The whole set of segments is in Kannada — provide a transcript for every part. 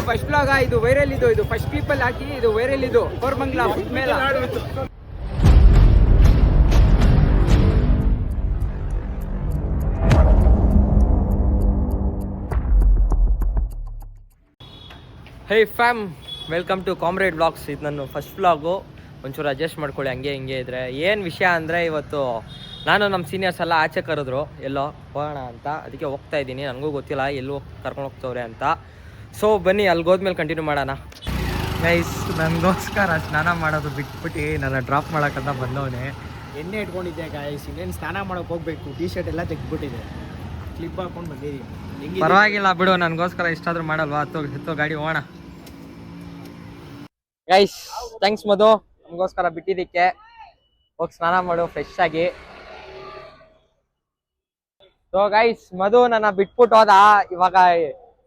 ಫಸ್ಟ್ ಬ್ಲಾಗ್ ಇದು ವೈರಲ್ ಇದು ಫಸ್ಟ್ ಪೀಪಲ್ ಹಾಕಿ ಇದು ವೈರಲ್ ಇದು ಕೋರಮಂಗಲ ಫುಡ್ ಮೇಳ. Hey fam, welcome to comrade blogs. ಇದು ನನ್ನ ಫಸ್ಟ್ ಬ್ಲಾಗು. ಒಂಚೂರು ಅಡ್ಜಸ್ಟ್ ಮಾಡ್ಕೊಳ್ಳಿ, ಹಂಗೆ ಹಿಂಗೆ ಇದ್ರೆ. ಏನು ವಿಷಯ ಅಂದರೆ, ಇವತ್ತು ನಾನು ನಮ್ಮ ಸೀನಿಯರ್ಸ್ ಎಲ್ಲ ಆಚೆ ಕರೆದ್ರು ಎಲ್ಲೋ ಹೋಗೋಣ ಅಂತ. ಅದಕ್ಕೆ ಹೋಗ್ತಾ ಇದ್ದೀನಿ. ನನಗೂ ಗೊತ್ತಿಲ್ಲ ಎಲ್ಲೂ ಕರ್ಕೊಂಡು ಹೋಗ್ತವ್ರೆ ಅಂತ. ಸೊ ಬನ್ನಿ, ಅಲ್ಲಿಗೆ ಹೋದ್ಮೇಲೆ ಕಂಟಿನ್ಯೂ ಮಾಡೋಣ. ಗೈಸ್, ನನಗೋಸ್ಕರ ಸ್ನಾನ ಮಾಡೋದು ಬಿಟ್ಬಿಟ್ಟು ನನ್ನ ಡ್ರಾಪ್ ಮಾಡೋಕ್ಕಂತ ಬಂದವನೇ. ಎಣ್ಣೆ ಇಟ್ಕೊಂಡಿದ್ದೆ ಗಾಯ್ಸ್, ಇನ್ನೇನು ಸ್ನಾನ ಮಾಡೋಕೆ ಹೋಗ್ಬೇಕು. ಟೀ ಶರ್ಟ್ ಎಲ್ಲ ತೆಗ್ದುಬಿಟ್ಟಿದೆ, ಕ್ಲಿಪ್ ಹಾಕೊಂಡು ಬಂದಿದ್ದೀನಿ. ಪರವಾಗಿಲ್ಲ ಬಿಡು, ನನಗೋಸ್ಕರ ಇಷ್ಟಾದ್ರೂ ಮಾಡಲ್ವಾ. ಹತ್ತೋ ಗಾಡಿ ಹೋಗೋಣ. ಗೈಸ್, ಥ್ಯಾಂಕ್ಸ್ ಮಧು, ನಮಗೋಸ್ಕರ ಬಿಟ್ಟಿದ್ದಕ್ಕೆ. ಹೋಗಿ ಸ್ನಾನ ಮಾಡು ಫ್ರೆಶ್ ಆಗಿ. ಸೊ ಗೈಸ್, ಮಧು ನನ್ನ ಬಿಟ್ಬಿಟ್ಟು ಹೋದ. ಇವಾಗ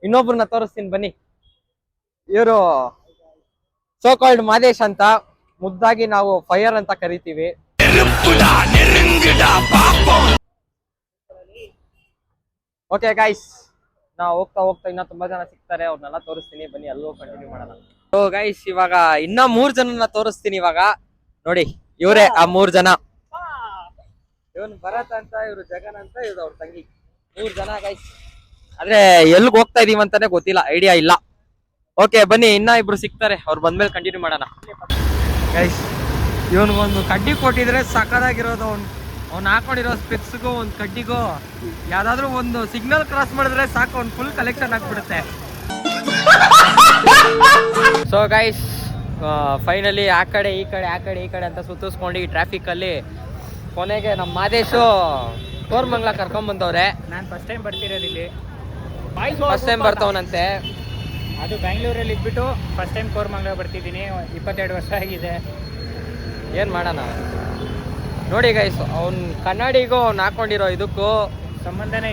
ಇನ್ನೊಬ್ರನ್ನ ತೋರಿಸ್ತೀನಿ ಬನ್ನಿ. ಇವರು ಸೋ ಕಾಲ್ಡ್ ಮಾದೇಶ್ ಅಂತ, ಮುದ್ದಾಗಿ ನಾವು ಫೈರ್ ಅಂತ ಕರಿತೀವಿ. ಓಕೆ ಗೈಸ್, ನಾವು ಹೋಗ್ತಾ ಇನ್ನ ತುಂಬಾ ಜನ ಸಿಗ್ತಾರೆ, ಅವ್ರನ್ನೆಲ್ಲ ತೋರಿಸ್ತೀನಿ. ಬನ್ನಿ, ಅಲ್ಲೂ ಕಂಟಿನ್ಯೂ ಮಾಡೋಣ. ಸೊ ಗೈಸ್, ಇವಾಗ ಇನ್ನ 3 ಜನನ ತೋರಿಸ್ತೀನಿ. ಇವಾಗ ನೋಡಿ, ಇವರೇ ಆ 3 ಜನ. ಇವನು ಭರತ್ ಅಂತ, ಇವ್ರು ಜಗನ್ ಅಂತ, ಇವ್ರು ಅವ್ರ ತಂಗಿ. 3 ಜನ ಗೈಸ್. ಆದ್ರೆ ಎಲ್ಗ್ ಹೋಗ್ತಾ ಇದೀವಿ ಅಂತಾನೆ ಗೊತ್ತಿಲ್ಲ, ಐಡಿಯಾ ಇಲ್ಲ. ಓಕೆ ಬನ್ನಿ, ಇನ್ನ ಇಬ್ರು ಸಿಗ್ತಾರೆ. ಅವ್ರು ಬಂದ್ಮೇಲೆ ಕಂಟಿನ್ಯೂ ಮಾಡೋಣ. ಗೈಸ್, ಇವನ್ಗೊಂದು ಕಡ್ಡಿ ಕೊಟ್ಟಿದ್ರೆ ಸಕ್ಕದಾಗಿರೋದು. ಅವ್ನು ಹಾಕೊಂಡಿರೋ ಸ್ಪೆಕ್ಸ್ಗೂ ಒಂದು ಕಡ್ಡಿಗೂ ಯಾವ್ದಾದ್ರು ಒಂದು ಸಿಗ್ನಲ್ ಕ್ರಾಸ್ ಮಾಡಿದ್ರೆ ಸಾಕು, ಅವ್ನು ಫುಲ್ ಕಲೆಕ್ಷನ್ ಆಗ್ಬಿಡುತ್ತೆ. ಸೊ ಗೈಸ್, ಫೈನಲಿ ಆ ಕಡೆ ಈ ಕಡೆ ಅಂತ ಸುತ್ತಿಸ್ಕೊಂಡು ಈ ಟ್ರಾಫಿಕ್ ಅಲ್ಲಿ ಕೊನೆಗೆ ನಮ್ಮ ಮಾದೇಶು ಕೋರಮಂಗಲ ಕರ್ಕೊಂಡ್ ಬಂದವ್ರೆ. ನಾನು ಫಸ್ಟ್ ಟೈಮ್ ಬರ್ತಿರೋದು ಇಲ್ಲಿ. ಫಸ್ಟ್ ಟೈಮ್ ಬರ್ತವನಂತೆ. ಅದು ಬ್ಯಾಂಗ್ಳೂರಲ್ಲಿ ಇದ್ಬಿಟ್ಟು ಫಸ್ಟ್ ಟೈಮ್ ಕೋರಮಂಗಲ ಬರ್ತಿದ್ದೀನಿ. 22 ವರ್ಷ ಆಗಿದೆ. ಏನ್ ಮಾಡೋಣ ನೋಡಿ ಗೈಸ್, ಅವ್ನ್ ಕನ್ನಡಿಗೂ ಅವ್ನು ಹಾಕೊಂಡಿರೋ ಇದಕ್ಕೂ ಸಂಬಂಧನೇ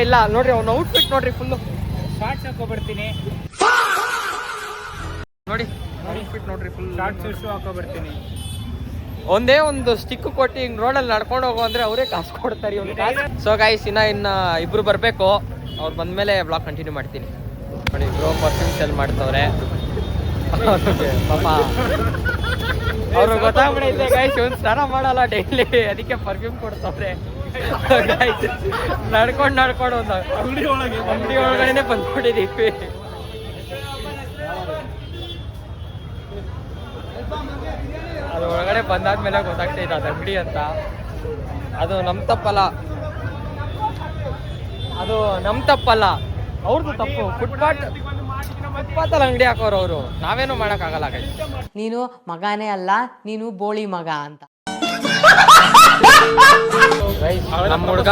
ಇಲ್ಲ. ನೋಡ್ರಿ ಅವ್ನ ಔಟ್ಫಿಟ್ ನೋಡ್ರಿ, ಫುಲ್ಲು ಶಾರ್ಟ್ಸ್ ಹಾಕೋಬರ್ತೀನಿ. ನೋಡಿ ಔಟ್ಫಿಟ್ ನೋಡ್ರಿ, ಫುಲ್ ಶಾರ್ಟ್ಸ್ ಹಾಕೋಬರ್ತೀನಿ. ಒಂದೇ ಒಂದು ಸ್ಟಿಕ್ ಕೊಟ್ಟು ಹಿಂಗ್ ರೋಡಲ್ಲಿ ನಡ್ಕೊಂಡು ಹೋಗೋ ಅಂದ್ರೆ ಅವರೇ ಕಾಸು ಕೊಡ್ತಾರೆ. ಸೊ ಗೈಸ್, ಇನ್ನ ಇಬ್ರು ಬರ್ಬೇಕು. ಅವ್ರು ಬಂದ್ಮೇಲೆ ಬ್ಲಾಗ್ ಕಂಟಿನ್ಯೂ ಮಾಡ್ತೀನಿ. ನೋಡಿ, ಬ್ರೋ ಪರ್ಫ್ಯೂಮ್ ಸೆಲ್ ಮಾಡ್ತವ್ರೆ. ಪಾಪ ಅವ್ರು ಗೊತ್ತಾಗ್ಬಿಡೈತೆ ಗೈಸ್, ಒಂದು ಸ್ನಾನ ಮಾಡಲ್ಲ ಡೈಲಿ, ಅದಕ್ಕೆ ಪರ್ಫ್ಯೂಮ್ ಕೊಡ್ತವ್ರೆ. ನಡ್ಕೊಂಡು ಒಂದು ಅಂಗಡಿ ಒಳಗಡೆನೆ ಬಂದ್ಬಿಟ್ಟಿದೀವಿ. ಅದು ಒಳಗಡೆ ಬಂದಾದ್ಮೇಲೆ ಗೊತ್ತಾಗ್ತಾ ಇದೆ ಅದು ಅಂಗಡಿ ಅಂತ. ಅದು ನಮ್ ತಪ್ಪಲ್ಲ, ಅವ್ರದ್ದು ತಪ್ಪು. ಫುಟ್ಪಾತಲ್ಲಿ ಅಂಗಡಿ ಹಾಕೋರು ಅವರು, ನಾವೇನು ಮಾಡಕ್ಕಾಗಲ್ಲ. ನೀನು ಮಗನೇ ಅಲ್ಲ, ನೀನು ಬೋಳಿ ಮಗ ಅಂತ. ನಮ್ಮ ಹುಡ್ಗ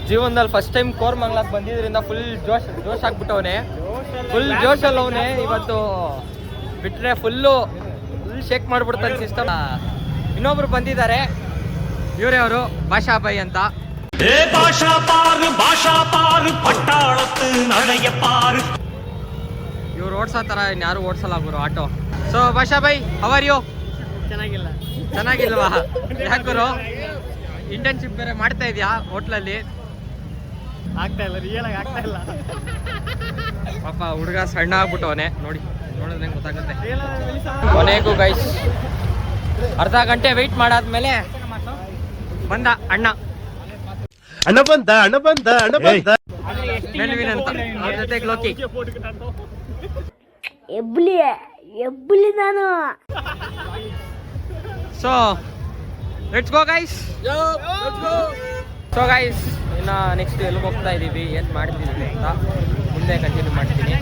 ಜೀವನದಲ್ಲಿ ಫಸ್ಟ್ ಟೈಮ್ ಕೋರಮಂಗಲಕ್ಕೆ ಬಂದಿದ್ರಿಂದ ಫುಲ್ ಜೋಶ್ ಆಗ್ಬಿಟ್ಟವನೆ. ಫುಲ್ ಜೋಶಲ್ಲಿ ಅವನೇ. ಇವತ್ತು ಬಿಟ್ರೆ ಫುಲ್ ಶೇಕ್ ಮಾಡ್ಬಿಡ್ತಾನೆ ಸಿಸ್ಟಮ್. ಇನ್ನೊಬ್ರು ಬಂದಿದ್ದಾರೆ, ಇವರೇ ಅವರು ಭಾಷಾಬಾಯಿ ಅಂತ. ಇವ್ರು ಓಡ್ಸೋ ತರ ಇನ್ಯಾರು ಓಡ್ಸಲ್ಲ ಗುರು ಆಟೋ. ಸೊ ಭಾಷಾಬಾಯಿ, ಹೌ ಆರ್ ಯು? ಚೆನ್ನಾಗಿಲ್ವಾ? ಯಾಕುರು ಇಂಟರ್ನ್ಶಿಪ್ ಬೇರೆ ಮಾಡ್ತಾ ಇದೀಯಾ ಹೋಟ್ಲಲ್ಲಿ? ಆಗ್ತಾ ಇಲ್ಲ, ರಿಯಲ್ ಆಗಿ ಆಗ್ತಾ ಇಲ್ಲ. ಪಾಪ ಹುಡುಗ ಸಣ್ಣ ಆಗ್ಬಿಟ್ಟವನೆ. ನೋಡಿದ್ರೆ ಗೊತ್ತಾಗುತ್ತೆ. ಕೊನೆಗೂ ಗೈಸ್, ಅರ್ಧ ಗಂಟೆ ವೆಯ್ಟ್ ಮಾಡಾದ್ಮೇಲೆ ಬಂದ ಅಣ್ಣ ಬಂದ ಮೆಲ್ವಿನ್ ಅಂತ. ಅವ್ರ ಜೊತೆಗೆ ಲೋಕಿ. ಎಬ್ಬಲಿ ನಾನು. So let's go guys. So guys, ಇನ್ನು ನೆಕ್ಸ್ಟ್ ಎಲ್ಲಿಗೆ ಹೋಗ್ತಾ ಇದ್ದೀವಿ, ಏನು ಮಾಡ್ತಿದ್ದೀವಿ ಅಂತ ಮುಂದೆ ಕಂಟಿನ್ಯೂ ಮಾಡ್ತೀನಿ.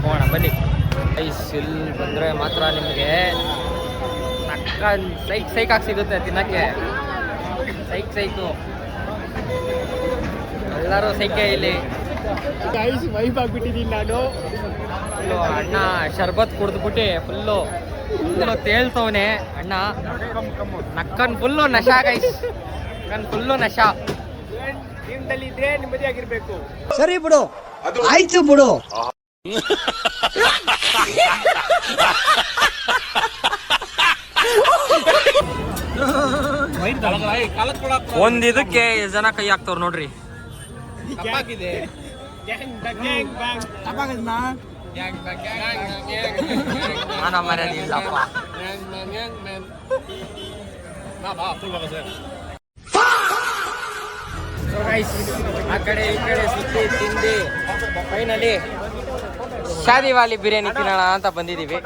ಹೋಗೋಣ ಬನ್ನಿ ಗೈಸ್. ಇಲ್ಲಿ ಬಂದರೆ ಮಾತ್ರ ನಿಮಗೆ ಸೈಕಾಗಿ ಸಿಗುತ್ತೆ ತಿನ್ನಕ್ಕೆ. ಸೈಕು ಎಲ್ಲರೂ ಸೈಕೆ ಇಲ್ಲಿ. ಗೈಸ್, ವೈಫ್ ಆಗ್ಬಿಟ್ಟಿದ್ದೀನಿ ನಾನು. ಅಣ್ಣ ಶರ್ಬತ್ ಕುಡಿದ್ಬಿಟ್ಟು ಫುಲ್ಲು ತೇಳ್ತವನೆ ಅಣ್ಣ. ನಕ್ಕನ್ full Nasha guys, full Nasha. ಜೀವನದಲ್ಲಿ ಇದ್ರೆ ನೆಮ್ಮದಿಯಾಗಿರ್ಬೇಕು. ಸರಿ ಬಿಡು, ಆಯ್ತು ಬಿಡು. ಒಂದಿದಕ್ಕೆ ಜನ ಕೈ ಹಾಕ್ತವ್ರು ನೋಡ್ರಿ. ಮಾನ ಮರ್ಯಾದೆ ಇಲ್ಲಪ್ಪ. So guys, ಆ ಕಡೆ ಈ ಕಡೆ ಸುತ್ತಿ ತಿಂದು ಫೈನಲಿ ಶಾದಿವಾಲಿ ಬಿರಿಯಾನಿ ತಿನ್ನೋಣ ಅಂತ ಬಂದಿದ್ದೀವಿ.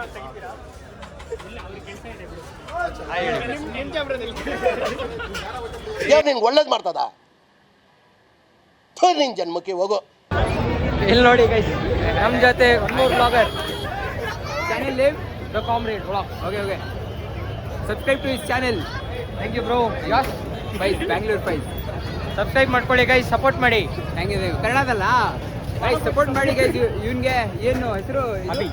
ನಿನ್ಗೆ ಒಳ್ಳೇದ್ ಮಾಡ್ತದ ನಿನ್ ಜನ್ಮಕ್ಕೆ ಹೋಗೋ. ಇಲ್ಲಿ ನೋಡಿ ಗೈಸ್, ನಮ್ಮ ಜೊತೆ ಮೂರು blogger channel name the comrade blog. Okay subscribe to his channel. Thank you bro. Yes boys Bangalore boys. Subscribe ಮಾಡ್ಕೊಳ್ಳಿ ಗೈಸ್, ಸಪೋರ್ಟ್ ಮಾಡಿ. ಥ್ಯಾಂಕ್ ಯು ಕನ್ನಡದಲ್ಲ ಗೈಸ್, ಸಪೋರ್ಟ್ ಮಾಡಿ ಗೈಸ್. ಇವನ್ಗೆ ಏನು ಹೆಸರು? ಅಭಿ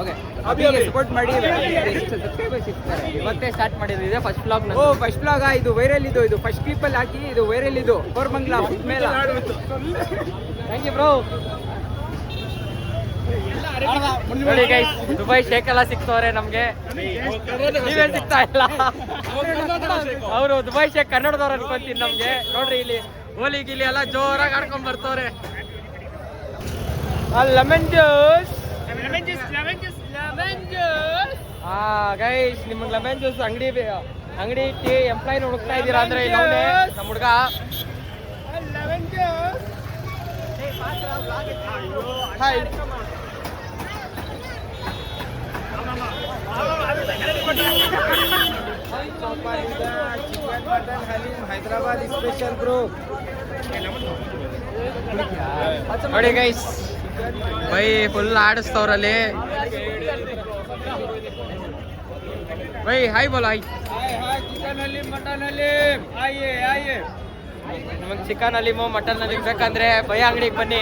ಓಕೆ, ಅಭಿಗೆ ಸಪೋರ್ಟ್ ಮಾಡಿ. ಸಬ್ಸ್ಕ್ರೈಬರ್ಸ್ ಸಿಗ್ತಾರೆ. ಇವತ್ತೇ ಸ್ಟಾರ್ಟ್ ಮಾಡಿದ್ವಿ first blog. Oh first blog ಇದು ವೈರಲ್ ಇದು ಫಸ್ಟ್ ಕ್ಲಿಪ್ಪಲ್ಲಿ ಹಾಕಿ ಇದು ವೈರಲ್ ಇದು ಕೋರ್ಮಂಗ್ಲಾ ಮೇಲೆ. Thank you bro. ನೋಡಿ ಗೈಸ್, ದುಬೈ ಶೇಕ್ ಎಲ್ಲ ಸಿಗ್ತವ್ರೆ ನಮ್ಗೆ, ನೀವೇ ಸಿಗ್ತಾ ಇಲ್ಲ. ಅವರು ದುಬೈ ಶೇಕ್ ಕನ್ನಡದವ್ರು ಅನ್ಕೊಂತೀನಿ ನಮ್ಗೆ. ನೋಡ್ರಿ ಇಲ್ಲಿ ಹೋಲಿ ಗಿಲಿ ಎಲ್ಲ ಜೋರಾಗಿ ಆಡ್ಕೊಂಡ್ ಬರ್ತವ್ರೆ. ಲೆಮನ್ ಜ್ಯೂಸ್ ಹಾ ಗೈಸ್, ನಿಮ್ಗೆ ಲೆಮನ್ ಜ್ಯೂಸ್ ಅಂಗಡಿ ಟೀ ಎಂಪ್ಲಾಯ್ ಹುಡುಕ್ತಾ ಇದ್ದೀರಾ ಅಂದ್ರೆ ಇಲ್ಲಿ ಅವ್ನೇ ನಮ್ಮ ಹುಡುಗ. ಹಾಯ್. Hyderabad special bro. ನೋಡಿ ಗೈಸ್, ಬೈ ಫುಲ್ ಆಡಿಸ್ತವ್ರಲ್ಲಿ. ಬೈ ಹಾಯ್ ಬೋಲ್ ಹಾಯ್. ಚಿಕನ್ ಅಲ್ಲಿ ಮಟನ್ ಅಲ್ಲಿ ಆಯೇ ನಿಮಗೆ ಚಿಕನ್ ಅಲಿಮೋ ಮಟನ್ ಅಲಿಮ್ ಬೇಕಂದ್ರೆ ಬೈ ಅಂಗಡಿಗೆ ಬನ್ನಿ.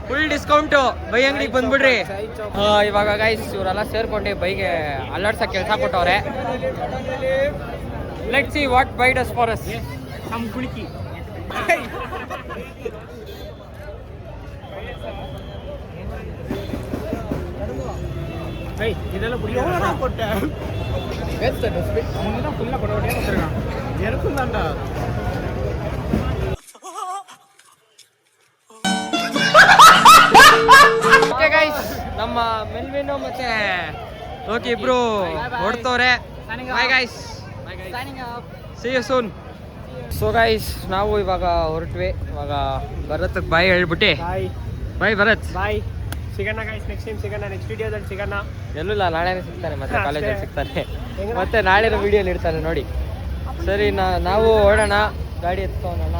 ಫುಲ್ ಡಿಸ್ಕೌಂಟು ಬೈ ಅಂಗಡಿಗೆ ಬಂದ್ಬಿಡ್ರಿ. ಇವಾಗ ಗೈಸ್ ಇವರೆಲ್ಲ ಸೇರ್ಕೊಂಡು ಬೈಗೆ ಅಲ್ಲಾಡ್ಸಕ್ಕೆ ಕೆಲಸ ಕೊಟ್ಟವ್ರೆ. Let's see what by does for us. ನಮ್ ಕುಳಿಕಿ ಇದೆಲ್ಲ ಕೊಟ್ಟೆ ಫುಲ್ಲ ಕೊಡೋಣ ಎರುಕುಂದಂಡ. ಓಕೆ ಗೈಸ್, ನಮ್ಮ ಮೆಲ್ವಿನು ಮತ್ತೆ ಲೋಕಿ ಇಬ್ರು ಹೊಡ್ತವ್ರೆ. Bye guys, see you soon. So guys, ನಾವು ಇವಾಗ ಹೊರಟ್ವಿ. ಇವಾಗ ಭರತ್ ಬಾಯ್ ಹೇಳ್ಬಿಟ್ಟು ಬಾಯ್ ಭರತ್. ಬಾಯ್, ಸಿಗೋಣ ಗೈಸ್, ನೆಕ್ಸ್ಟ್ ಟೈಮ್ ಸಿಗೋಣ, ನೆಕ್ಸ್ಟ್ ವಿಡಿಯೋದಲ್ಲಿ ಸಿಗೋಣ. ಎಲ್ಲೂ ನಾಳೆನೇ ಸಿಗ್ತಾನೆ, ಮತ್ತೆ ಕಾಲೇಜಲ್ಲಿ ಸಿಗ್ತಾನೆ, ಮತ್ತೆ ನಾಳಿನ ವಿಡಿಯೋಲಿ ಇರ್ತಾನೆ ನೋಡಿ. ಸರಿ, ನಾವು ಹೊರಡೋಣ, ಗಾಡಿ ಎತ್ಕೊಂಡೋಣ.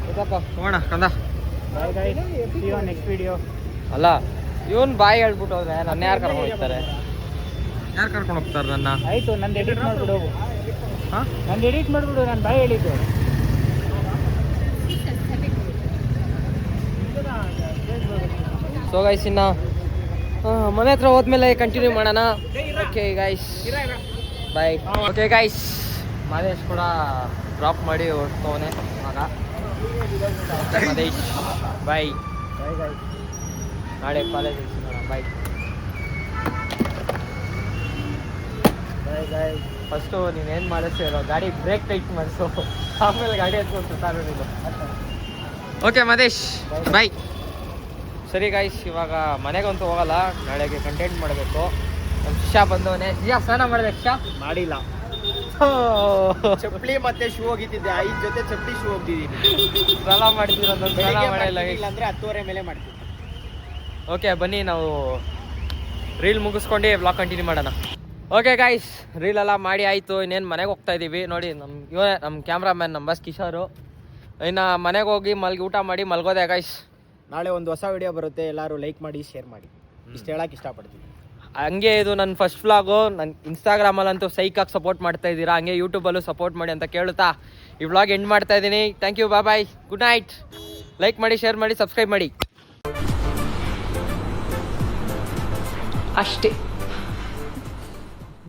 ಗೊತ್ತಪ್ಪ, ಹೋಗೋಣ ಕಂದ. Bye guys, see you next video. ಅಲ್ಲ, ಇವನ್ ಬಾಯ್ ಹೇಳ್ಬಿಟ್ಟು ಹೋದ್ರೆ ನನ್ನ ಯಾರು ಕರ್ಕೊಂಡು ಹೋಗ್ತಾರೆ? ಯಾರು ಕರ್ಕೊಂಡು ಹೋಗ್ತಾರೆ ನನ್ನ? ಆಯ್ತು, ನಂದು ಎಡಿಟ್ ಮಾಡ್ಬಿಡು. ಹಾಂ, ನಂದು ಎಡಿಟ್ ಮಾಡ್ಬಿಡು, ನಾನು ಬಾಯ್ ಹೇಳಿದ್ದು. ಸೊ ಗೈಸ್, ಇನ್ನು ಮನೆ ಹತ್ರ ಹೋದ್ಮೇಲೆ ಕಂಟಿನ್ಯೂ ಮಾಡೋಣ. ಓಕೆ ಗೈಸ್, ಬಾಯ್. ಓಕೆ ಗೈಸ್, ಮಾದೇಶ್ ಕೂಡ ಡ್ರಾಪ್ ಮಾಡಿ ಹೊರಡ್ತವನೆ ಮಗ. ಮಾದೇಶ್ ಬಾಯ್. ನಾಳೆ ಕಾಲೇಜಿಗೆ ಸಿಗೋಣ. ಬಾಯ್. ಫಸ್ಟು ನೀನೇನು ಮಾಡಿಸು ಹೇಳೋ, ಗಾಡಿ ಬ್ರೇಕ್ ಟೈಟ್ ಮಾಡಿಸು, ಆಮೇಲೆ ಗಾಡಿ ಎತ್ಕೊಂಡು ಸುತ್ತಾರು ನೀನು. ಓಕೆ ಮಾದೇಶ್, ಬಾಯ್. ಸರಿ ಗೈಸ್, ಇವಾಗ ಮನೆಗಂತೂ ಹೋಗಲ್ಲ, ನಾಳೆಗೆ ಕಂಟೆಂಟ್ ಮಾಡಬೇಕು. ನಮ್ಮ ಶಿಷ್ಯ ಬಂದವನೇ. ಶಿಷ್ಯ ಸ್ನಾನ ಮಾಡಿದೆ? ಶಿಷ್ಯ ಮಾಡಿಲ್ಲ. ಚಪ್ಪಲಿ ಮತ್ತೆ ಶೂ ಹೋಗಿದ್ದೆ, 5 ಜೊತೆ ಚಪ್ಪಲಿ ಶೂ ಹೋಗ್ತಿದ್ದೀನಿ. ಸ್ನಾನ ಮಾಡಿದ್ದೀರ? ಸ್ನಾನ ಮಾಡಿಲ್ಲ ಅಂದ್ರೆ 10:30 ಮೇಲೆ ಮಾಡ್ತೀನಿ. ಓಕೆ ಬನ್ನಿ, ನಾವು ರೀಲ್ ಮುಗಿಸ್ಕೊಂಡು ವ್ಲಾಗ್ ಕಂಟಿನ್ಯೂ ಮಾಡೋಣ. ಓಕೆ ಗೈಸ್, ರೀಲೆಲ್ಲ ಮಾಡಿ ಆಯಿತು. ಇನ್ನೇನು ಮನೆಗೆ ಹೋಗ್ತಾ ಇದ್ದೀವಿ. ನೋಡಿ, ನಮ್ಮ ಕ್ಯಾಮ್ರಾಮ್ಯಾನ್ ನಮ್ಮ ಬಸ್ ಕಿಶೋರು. ಇನ್ನು ಮನೆಗೆ ಹೋಗಿ ಊಟ ಮಾಡಿ ಮಲ್ಗೋದೆ ಗೈಸ್. ನಾಳೆ ಒಂದು ಹೊಸ ವಿಡಿಯೋ ಬರುತ್ತೆ, ಎಲ್ಲರೂ ಲೈಕ್ ಮಾಡಿ ಶೇರ್ ಮಾಡಿ, ಇಷ್ಟು ಹೇಳಕ್ಕೆ ಇಷ್ಟಪಡ್ತೀನಿ. ಹಂಗೆ ಇದು ನನ್ನ ಫಸ್ಟ್ ವ್ಲಾಗು. ನನ್ನ ಇನ್ಸ್ಟಾಗ್ರಾಮಲ್ಲಂತೂ ಸೈಕಾಗಿ ಸಪೋರ್ಟ್ ಮಾಡ್ತಾ ಇದ್ದೀರಾ, ಹಂಗೆ ಯೂಟ್ಯೂಬಲ್ಲೂ ಸಪೋರ್ಟ್ ಮಾಡಿ ಅಂತ ಕೇಳುತ್ತಾ ಈ ವ್ಲಾಗ್ ಎಂಡ್ ಮಾಡ್ತಾ ಇದ್ದೀನಿ. Thank you, bye, good night. Like ಮಾಡಿ, ಶೇರ್ ಮಾಡಿ, ಸಬ್ಸ್ಕ್ರೈಬ್ ಮಾಡಿ. ಅಷ್ಟೇ.